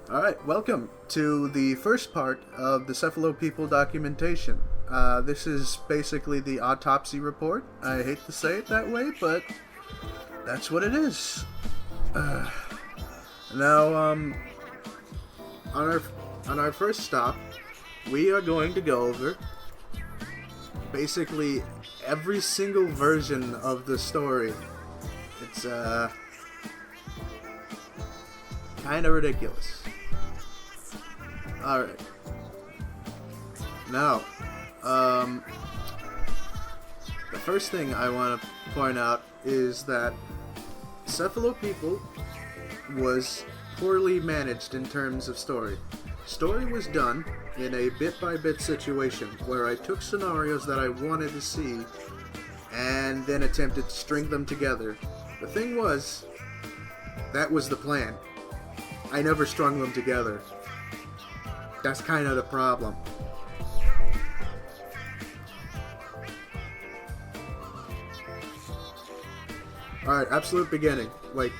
Alright, welcome to the first part of the Cephalopeople documentation. This is basically the autopsy report. I hate to say it that way, but that's what it is. Now, on our first stop, we are going to go over basically every single version of the story. It's kind of ridiculous. Alright. Now, the first thing I want to point out is that Cephalopeople was poorly managed in terms of story. Story was done in a bit-by-bit situation where I took scenarios that I wanted to see and then attempted to string them together. The thing was, that was the plan. I never strung them together. That's kind of the problem. Alright, absolute beginning. Like,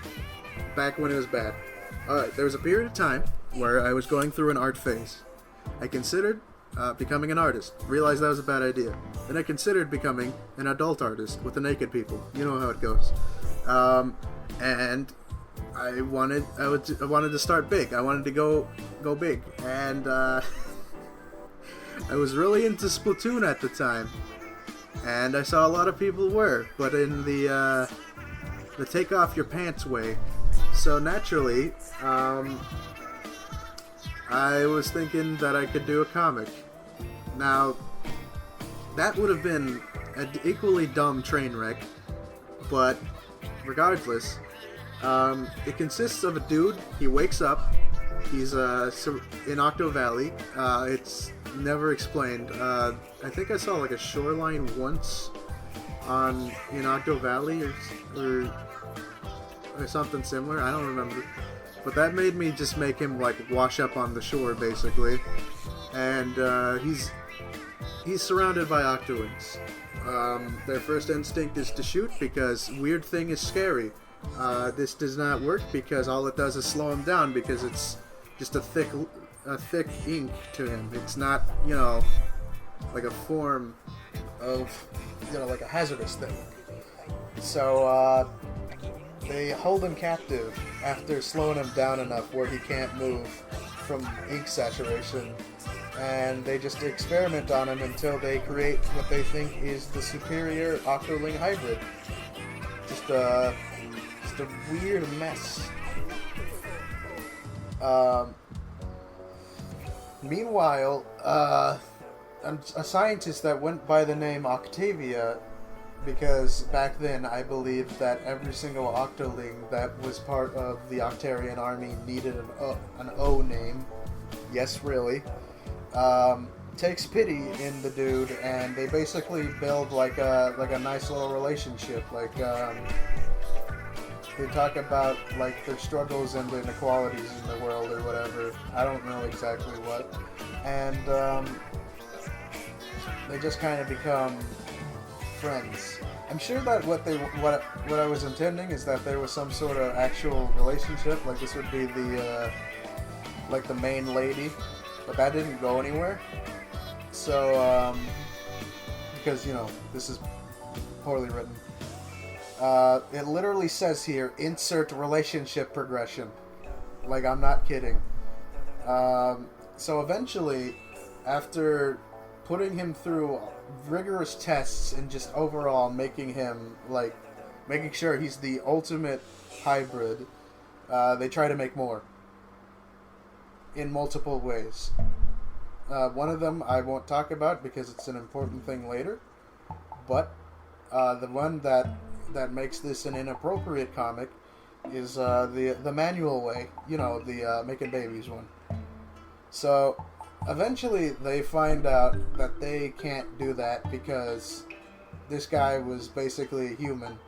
back when it was bad. Alright, there was a period of time where I was going through an art phase. I considered becoming an artist. Realized that was a bad idea. Then I considered becoming an adult artist with the naked people. You know how it goes. And I wanted to start big. I wanted to go big, and I was really into Splatoon at the time, and I saw a lot of people were, but in the take off your pants way. So naturally, I was thinking that I could do a comic. Now, that would have been an equally dumb train wreck, but regardless. It consists of a dude. He wakes up. He's in Octo Valley. It's never explained. I think I saw like a shoreline once in Octo Valley or something similar. I don't remember. But that made me just make him like wash up on the shore basically. And he's surrounded by Octoings. Their first instinct is to shoot because weird thing is scary. This does not work because all it does is slow him down because it's just a thick ink to him. It's not, like a form of, like a hazardous thing. So, they hold him captive after slowing him down enough where he can't move from ink saturation. And they just experiment on him until they create what they think is the superior Octoling hybrid. Just a weird mess. Meanwhile, a scientist that went by the name Octavia, because back then I believed that every single Octoling that was part of the Octarian army needed an O name. Yes, really. Takes pity in the dude, and they basically build like a nice little relationship. They talk about like their struggles and the inequalities in the world or whatever. I don't know exactly what, and they just kind of become friends. I'm sure that what I was intending is that there was some sort of actual relationship. Like this would be the like the main lady, but that didn't go anywhere. So because this is poorly written. It literally says here, insert relationship progression. Like, I'm not kidding. So eventually, after putting him through rigorous tests and just overall making sure he's the ultimate hybrid, they try to make more. In multiple ways. One of them I won't talk about because it's an important thing later. But, the one that makes this an inappropriate comic is the manual way, the making babies one. So eventually they find out that they can't do that because this guy was basically a human.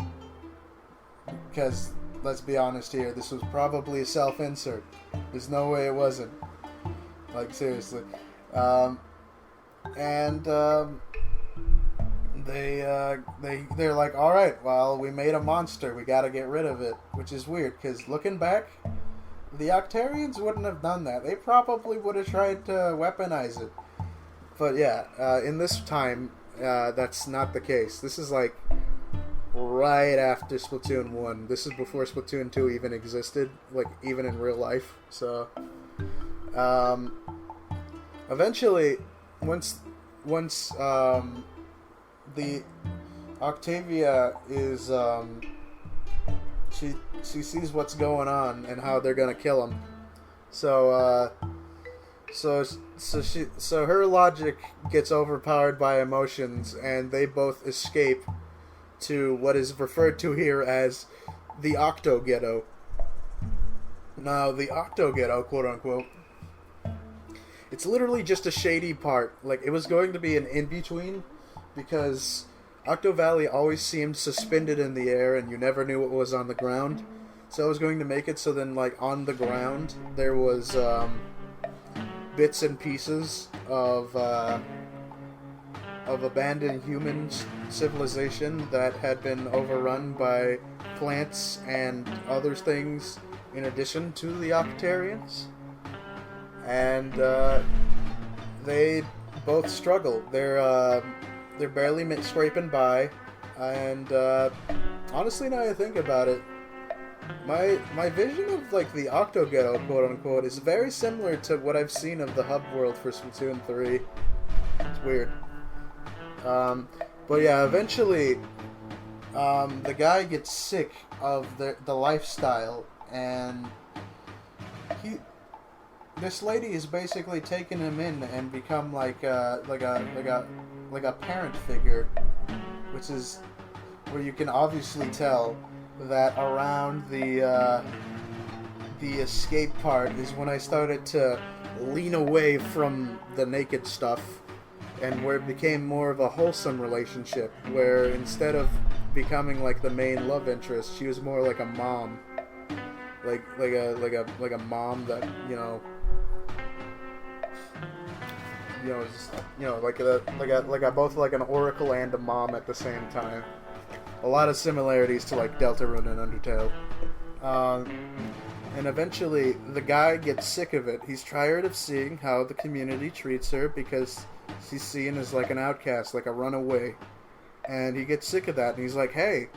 Because let's be honest here, this was probably a self-insert. There's no way it wasn't. Like seriously. They're like, alright, well, we made a monster, we gotta get rid of it. Which is weird, because looking back, The Octarians wouldn't have done that. They probably would have tried to weaponize it. But yeah, in this time, that's not the case. This is like right after Splatoon 1. This is before Splatoon 2 even existed, like even in real life. So, eventually, once the Octavia is she sees what's going on and how they're gonna kill him. So so her logic gets overpowered by emotions, and they both escape to what is referred to here as the Octo Ghetto. Now, the Octo Ghetto, quote unquote, it's literally just a shady part. Like, it was going to be an in-between, because Octo Valley always seemed suspended in the air, and you never knew what was on the ground. So I was going to make it so then, like, on the ground, there was, bits and pieces of abandoned human civilization that had been overrun by plants and other things in addition to the Octarians. And they both struggle. They're barely scraping by, and honestly, now I think about it, my vision of like the Octo Ghetto, quote unquote, is very similar to what I've seen of the hub world for Splatoon 3. It's weird. But yeah, eventually, the guy gets sick of the lifestyle, and this lady is basically taking him in and become like a parent figure, which is where you can obviously tell that around the escape part is when I started to lean away from the naked stuff, and where it became more of a wholesome relationship, where instead of becoming like the main love interest, she was more like a mom, like a mom that like both like an oracle and a mom at the same time. A lot of similarities to like Deltarune and Undertale. And eventually the guy gets sick of it. He's tired of seeing how the community treats her, because she's seen as like an outcast, like a runaway. And he gets sick of that, and he's like, hey,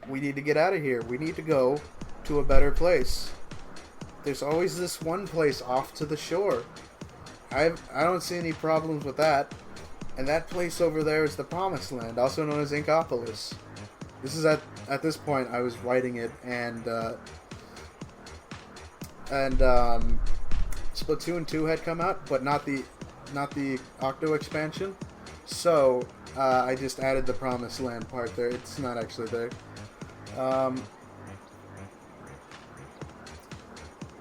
we need to get out of here. We need to go to a better place. There's always this one place off to the shore. I don't see any problems with that. And that place over there is the Promised Land, also known as Inkopolis. This is at this point I was writing it, and Splatoon 2 had come out, but not the Octo expansion. So I just added the Promised Land part there. It's not actually there.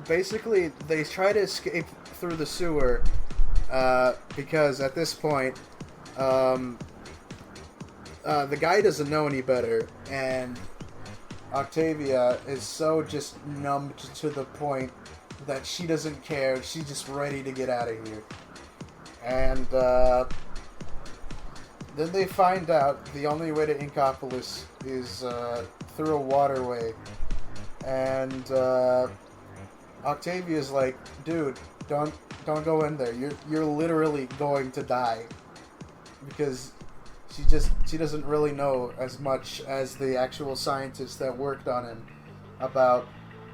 Basically, they try to escape through the sewer because at this point, the guy doesn't know any better, and Octavia is so just numbed to the point that she doesn't care. She's just ready to get out of here. And then they find out the only way to Inkopolis is through a waterway. And Octavia's like, dude, don't go in there. You're literally going to die. Because she doesn't really know as much as the actual scientists that worked on him about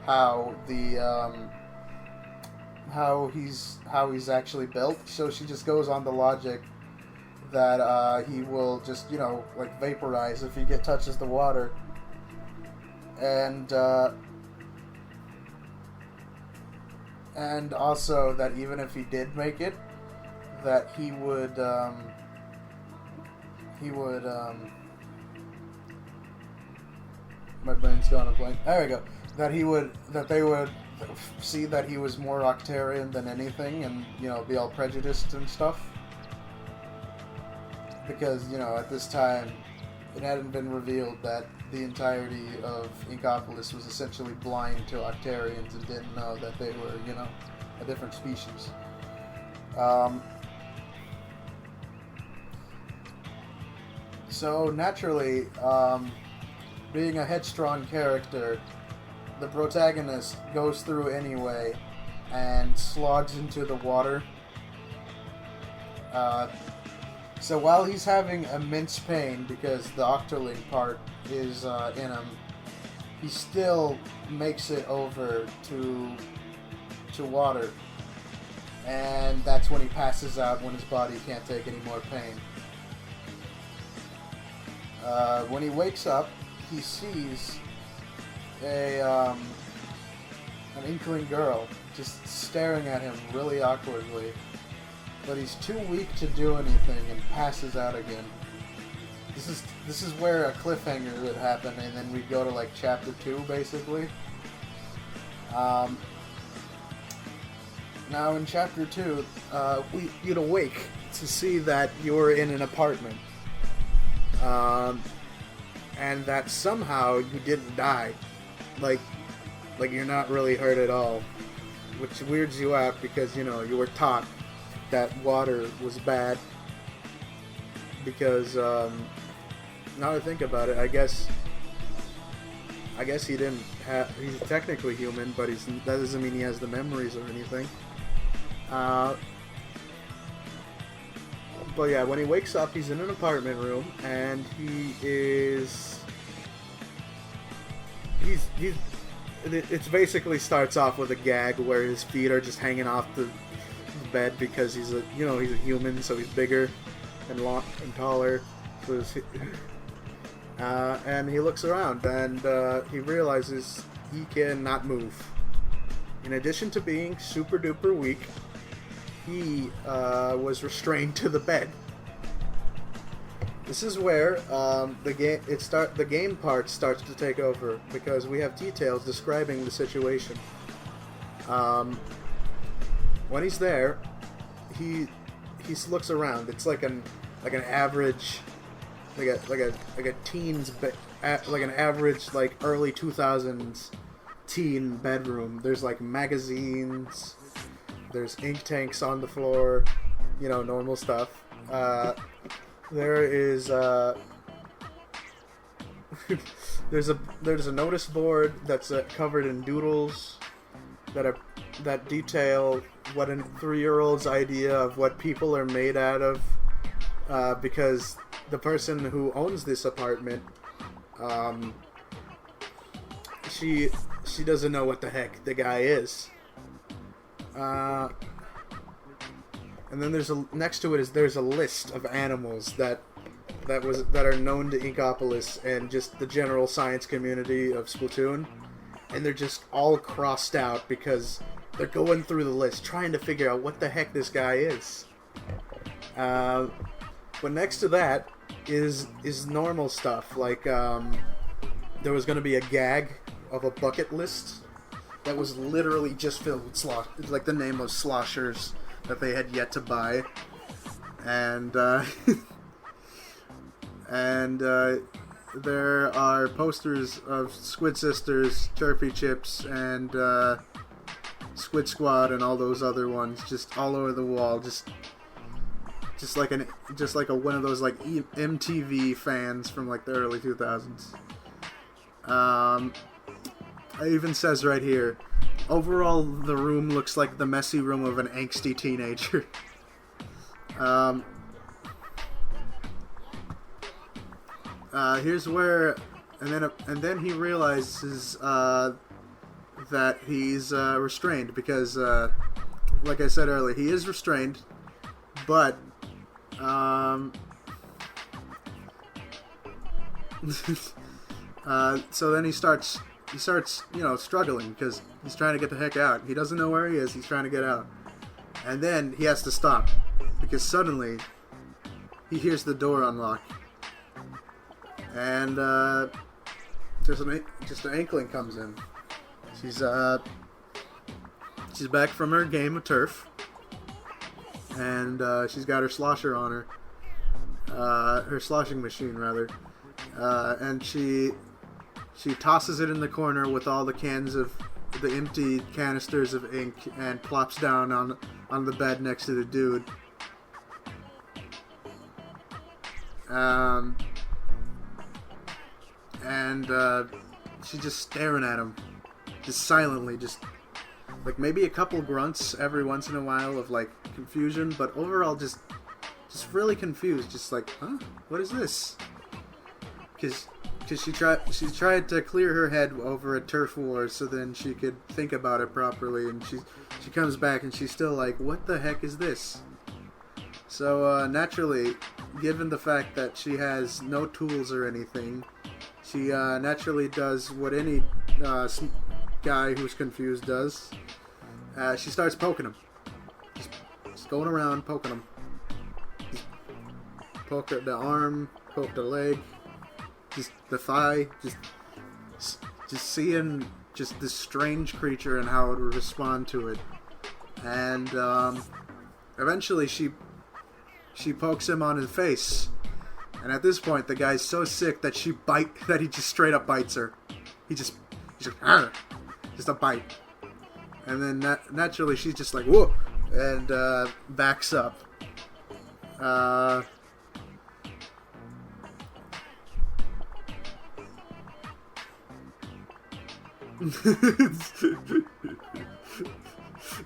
how he's actually built. So she just goes on the logic that he will just like vaporize if he touches the water, and also that even if he did make it, that he would my brain's gone a blank. There we go. That they would see that he was more Octarian than anything, and be all prejudiced and stuff. Because at this time, it hadn't been revealed that the entirety of Inkopolis was essentially blind to Octarians and didn't know that they were a different species. So naturally, being a headstrong character, the protagonist goes through anyway and slogs into the water. So while he's having immense pain because the octoling part is in him, he still makes it over to water. And that's when he passes out, when his body can't take any more pain. When he wakes up, he sees an inkling girl just staring at him really awkwardly. But he's too weak to do anything and passes out again. This is where a cliffhanger would happen, and then we'd go to like chapter 2, basically. Now in chapter 2, you'd awake to see that you're in an apartment, and that somehow you didn't die, like you're not really hurt at all, which weirds you out because you you were taught that water was bad. Because now that I think about it, I guess he didn't have. He's technically human, but that doesn't mean he has the memories or anything. But yeah, when he wakes up, he's in an apartment room, and it basically starts off with a gag where his feet are just hanging off the bed because he's a human, so he's bigger and long and taller. So and he looks around and he realizes he cannot move. In addition to being super duper weak, he was restrained to the bed. This is where the game part starts to take over because we have details describing the situation. When he's there, he looks around. It's like an average, like a teen's like an average like early 2000s teen bedroom. There's like magazines. There's ink tanks on the floor. Normal stuff. There is there's a notice board that's covered in doodles that detail what a 3-year-old's idea of what people are made out of, because the person who owns this apartment, she doesn't know what the heck the guy is. And then next to it there's a list of animals that are known to Inkopolis and just the general science community of Splatoon, and they're just all crossed out because they're going through the list trying to figure out what the heck this guy is. But next to that is normal stuff, like there was going to be a gag of a bucket list that was literally just filled with like the name of sloshers that they had yet to buy, and there are posters of Squid Sisters, Chirpy Chips, and Squid Squad, and all those other ones, just all over the wall, just like one of those like MTV fans from like the early 2000s. It even says right here, overall the room looks like the messy room of an angsty teenager. Here's where, and then he realizes that he's restrained because, like I said earlier, he is restrained, but so then he starts struggling because he's trying to get the heck out. He doesn't know where he is. He's trying to get out, and then he has to stop because suddenly he hears the door unlock, and just an inkling comes in. She's back from her game of turf, and she's got her slosher on her, her sloshing machine rather, and she tosses it in the corner with all the cans of the empty canisters of ink and plops down on the bed next to the dude. And she's just staring at him. just silently, just like maybe a couple grunts every once in a while of like confusion, but overall just really confused, just like, huh, what is this? Because she tried to clear her head over a turf war so then she could think about it properly, and she comes back and she's still like, what the heck is this? So naturally, given the fact that she has no tools or anything, she naturally does what any guy who's confused does. She starts poking him. Just going around poking him. Just poke the arm, poke the leg, just the thigh, just seeing just this strange creature and how it would respond to it. And eventually she pokes him on his face. And at this point, the guy's so sick that he just straight up bites her. He's like, argh! Just a bite. And then naturally she's just like, whoa! And backs up.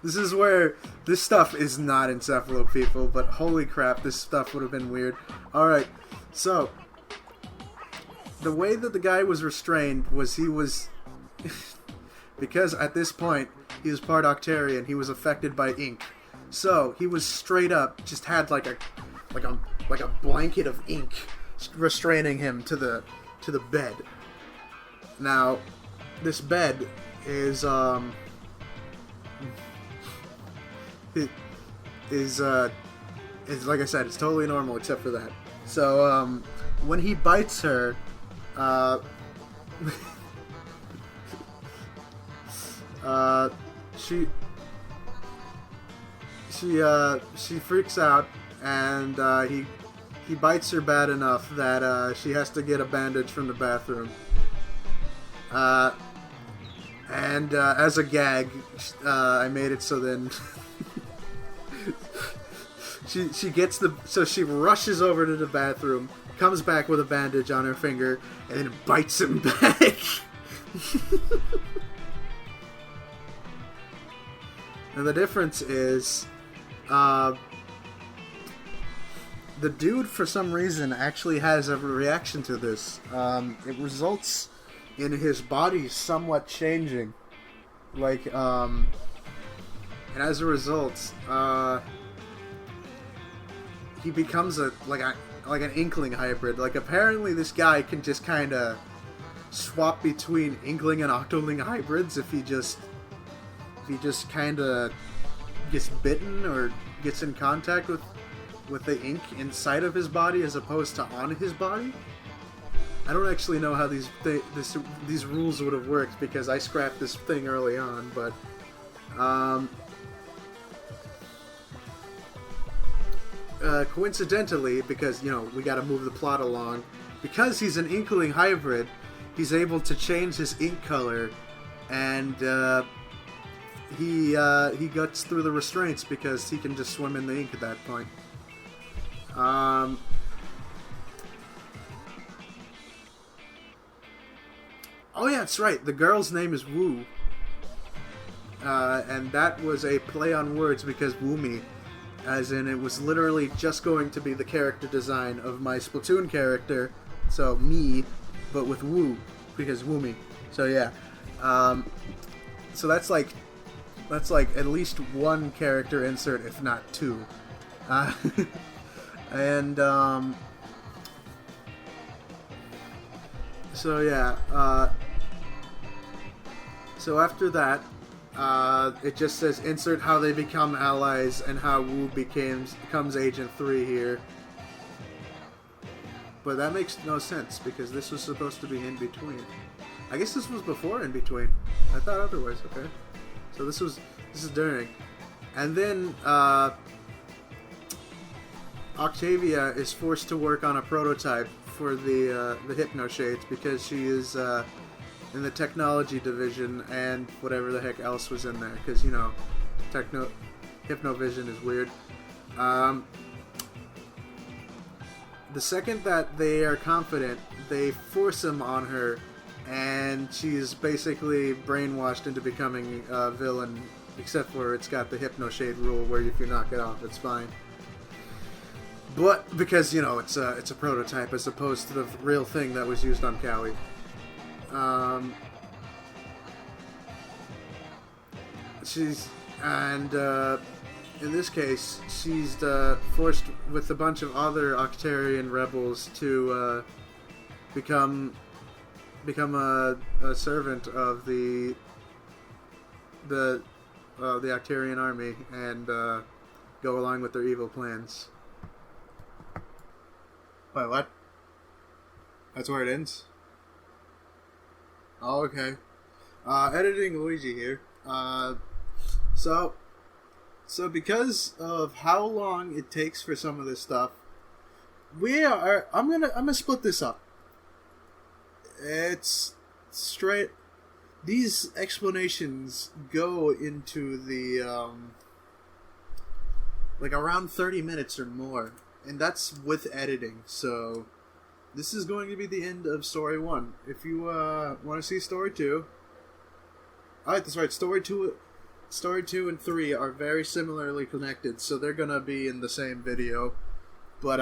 This is where this stuff is not in Cephalopeople, but holy crap, this stuff would have been weird. Alright, so the way that the guy was restrained was he was because at this point he was part Octarian, he was affected by ink. So he was straight up just had like a blanket of ink restraining him to the bed. Now, this bed is is like I said, it's totally normal except for that. So when he bites her, she freaks out, and he bites her bad enough that she has to get a bandage from the bathroom. And as a gag, I made it so then she rushes over to the bathroom, comes back with a bandage on her finger, and then bites him back. And the difference is, the dude for some reason actually has a reaction to this. It results in his body somewhat changing, like, and as a result, he becomes like an Inkling hybrid. Like, apparently this guy can just kind of swap between Inkling and Octoling hybrids if he just kind of gets bitten or gets in contact with the ink inside of his body as opposed to on his body. I don't actually know how these rules would have worked because I scrapped this thing early on, but coincidentally, because, you know, we got to move the plot along, because he's an Inkling hybrid, he's able to change his ink color, and he gets through the restraints because he can just swim in the ink at that point. Oh yeah, that's right. The girl's name is Wu. And that was a play on words because Woomy, as in it was literally just going to be the character design of my Splatoon character, so me, but with Wu, because Woomy. So yeah. So that's like at least one character insert, if not two. And so yeah, so after that, it just says insert how they become allies and how Wu becomes Agent 3 here. But that makes no sense because this was supposed to be in between. I guess this was before in between. I thought otherwise. Okay, so this is during, and then Octavia is forced to work on a prototype for the Hypno Shades because she is in the technology division and whatever the heck else was in there, because, you know, Hypnovision is weird. The second that they are confident, they force him on her, and she's basically brainwashed into becoming a villain, except for it's got the Hypno Shade rule where if you knock it off, it's fine. But because it's a prototype as opposed to the real thing that was used on Cowie. In this case, she's forced with a bunch of other Octarian rebels to become a servant of the Octarian army and go along with their evil plans. Wait, what? That's where it ends? Oh, okay. Editing Luigi here. So because of how long it takes for some of this stuff, I'm gonna split this up. It's straight. These explanations go into the like around 30 minutes or more, and that's with editing. So this is going to be the end of story 1. If you want to see story 2, alright, that's right. Story 2 and 3 are very similarly connected, so they're gonna be in the same video. But